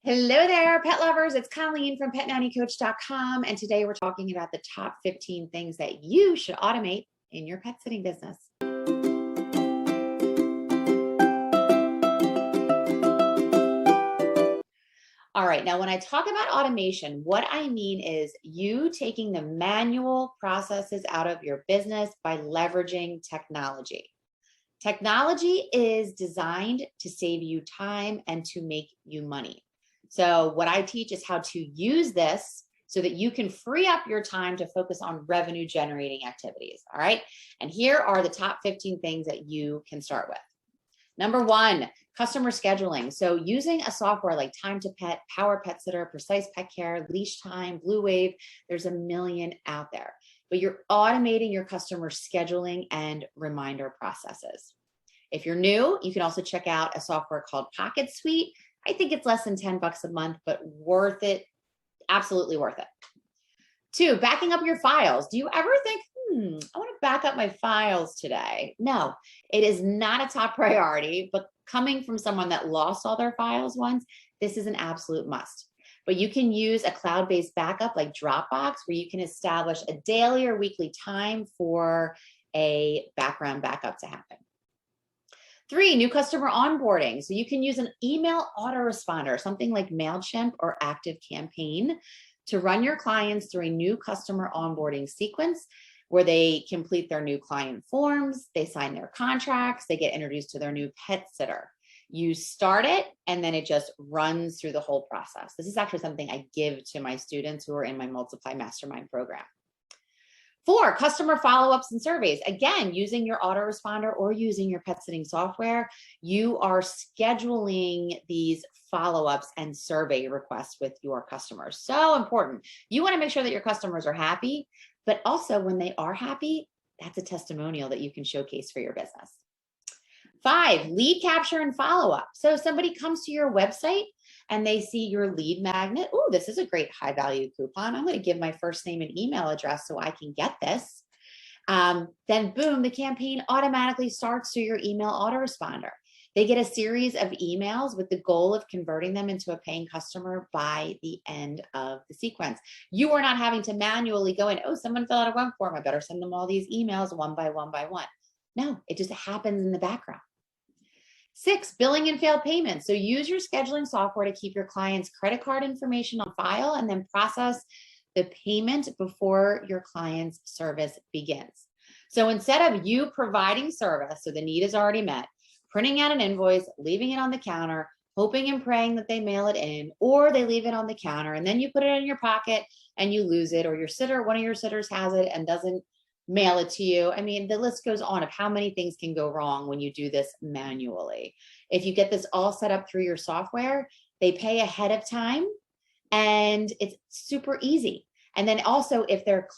Hello there, pet lovers. It's Colleen from PetNannyCoach.com, and today we're talking about the top 15 things that you should automate in your pet sitting business. All right, now when I talk about automation, what I mean is you taking the manual processes out of your business by leveraging technology. Technology is designed to save you time and to make you money. So what I teach is how to use this so that you can free up your time to focus on revenue generating activities. All right. And here are the top 15 things that you can start with. Number one, customer scheduling. So using a software like Time to Pet, Power Pet Sitter, Precise Pet Care, Leash Time, Blue Wave, there's a million out there, but you're automating your customer scheduling and reminder processes. If you're new, you can also check out a software called Pocket Suite. I think it's less than 10 bucks a month, but worth it. Absolutely worth it. Two, backing up your files. Do you ever think, I want to back up my files today? No, it is not a top priority, but coming from someone that lost all their files once, this is an absolute must. But you can use a cloud-based backup like Dropbox, where you can establish a daily or weekly time for a background backup to happen. Three, new customer onboarding. So you can use an email autoresponder, something like MailChimp or ActiveCampaign, to run your clients through a new customer onboarding sequence where they complete their new client forms, they sign their contracts, they get introduced to their new pet sitter. You start it and then it just runs through the whole process. This is actually something I give to my students who are in my Multiply Mastermind program. Four, customer follow-ups and surveys. Again, using your autoresponder or using your pet sitting software, you are scheduling these follow-ups and survey requests with your customers. So important. You want to make sure that your customers are happy, but also when they are happy, that's a testimonial that you can showcase for your business. Five, lead capture and follow-up. So if somebody comes to your website and they see your lead magnet, oh, this is a great high value coupon. I'm going to give my first name and email address so I can get this. Then boom, the campaign automatically starts through your email autoresponder. They get a series of emails with the goal of converting them into a paying customer by the end of the sequence. You are not having to manually go in, oh, someone filled out a web form, I better send them all these emails one by one by one. No, it just happens in the background. Six, billing and failed payments. So use your scheduling software to keep your clients' credit card information on file and then process the payment before your client's service begins. So instead of you providing service, so the need is already met, printing out an invoice, leaving it on the counter, hoping and praying that they mail it in, or they leave it on the counter and then you put it in your pocket and you lose it, or your sitter, one of your sitters has it and doesn't mail it to you. I mean, the list goes on of how many things can go wrong when you do this manually. If you get this all set up through your software, they pay ahead of time and it's super easy. And then also if their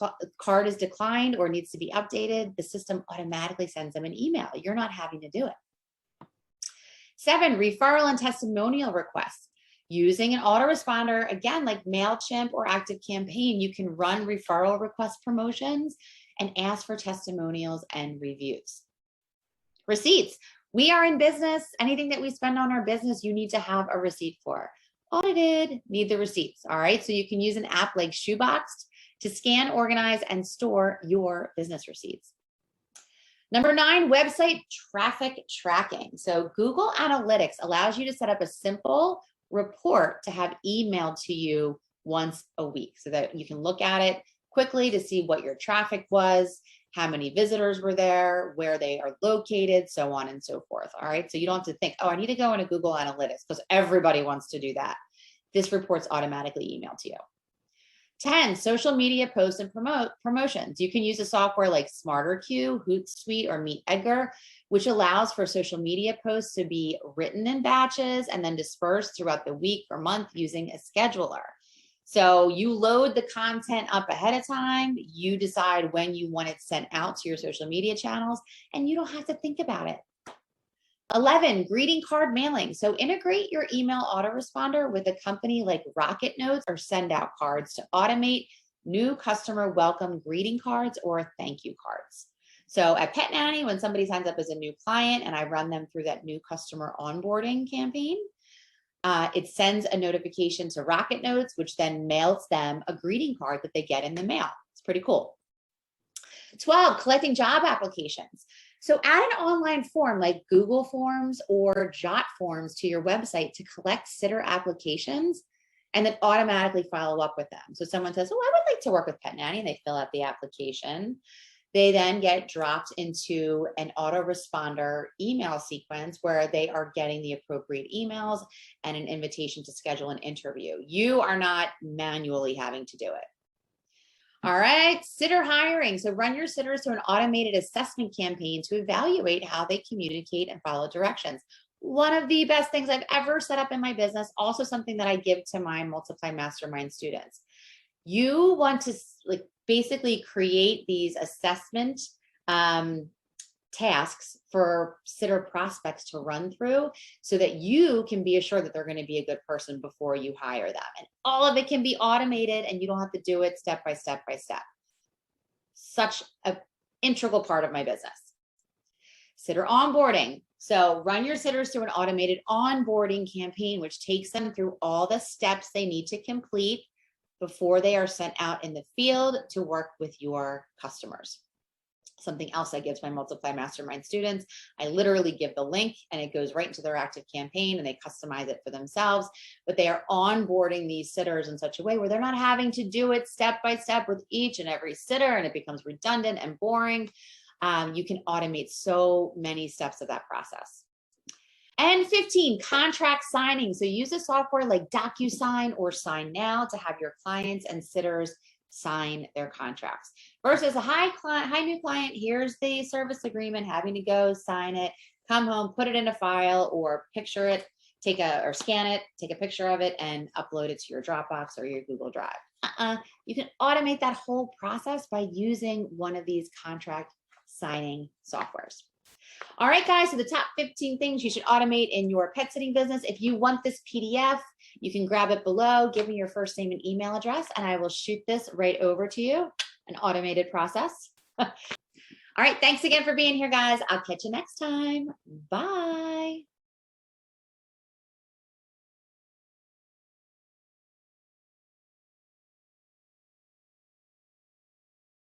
card is declined or needs to be updated, the system automatically sends them an email. You're not having to do it. Seven, referral and testimonial requests. Using an autoresponder, again, like MailChimp or ActiveCampaign, you can run referral request promotions and ask for testimonials and reviews. Receipts. We are in business. Anything that we spend on our business, you need to have a receipt for. Audited, need the receipts. All right. So you can use an app like Shoeboxed to scan, organize, and store your business receipts. Number nine, website traffic tracking. So Google Analytics allows you to set up a simple report to have emailed to you once a week so that you can look at it quickly to see what your traffic was, how many visitors were there, where they are located, so on and so forth. All right. So you don't have to think, oh, I need to go into Google Analytics because everybody wants to do that. This report's automatically emailed to you. 10, social media posts and promotions. You can use a software like SmarterQueue, Hootsuite, or MeetEdgar, which allows for social media posts to be written in batches and then dispersed throughout the week or month using a scheduler. So you load the content up ahead of time, you decide when you want it sent out to your social media channels, and you don't have to think about it. 11, greeting card mailing. So integrate your email autoresponder with a company like Rocket Notes or Send Out Cards to automate new customer welcome greeting cards or thank you cards. So at Pet Nanny, when somebody signs up as a new client and I run them through that new customer onboarding campaign, It sends a notification to Rocket Notes, which then mails them a greeting card that they get in the mail. It's pretty cool. 12, collecting job applications. So add an online form like Google Forms or Jot Forms to your website to collect sitter applications and then automatically follow up with them. So someone says, oh, I would like to work with Pet Nanny, and they fill out the application. They then get dropped into an autoresponder email sequence where they are getting the appropriate emails and an invitation to schedule an interview. You are not manually having to do it. All right, sitter hiring. So run your sitters through an automated assessment campaign to evaluate how they communicate and follow directions. One of the best things I've ever set up in my business, also something that I give to my Multiply Mastermind students. You want to basically create these assessment tasks for sitter prospects to run through so that you can be assured that they're going to be a good person before you hire them. And all of it can be automated and you don't have to do it step by step by step. Such an integral part of my business. Sitter onboarding. So run your sitters through an automated onboarding campaign, which takes them through all the steps they need to complete before they are sent out in the field to work with your customers. Something else I give to my Multiply Mastermind students, I literally give the link and it goes right into their active campaign and they customize it for themselves, but they are onboarding these sitters in such a way where they're not having to do it step by step with each and every sitter and it becomes redundant and boring. You can automate so many steps of that process. And 15, contract signing. So use a software like DocuSign or Sign Now to have your clients and sitters sign their contracts versus a hi new client, here's the service agreement, having to go sign it, come home, put it in a file or picture it, or scan it, take a picture of it and upload it to your Dropbox or your Google Drive. You can automate that whole process by using one of these contract signing softwares. All right, guys, so the top 15 things you should automate in your pet sitting business. If you want this PDF, you can grab it below, give me your first name and email address, and I will shoot this right over to you, an automated process. All right, thanks again for being here, guys. I'll catch you next time. Bye.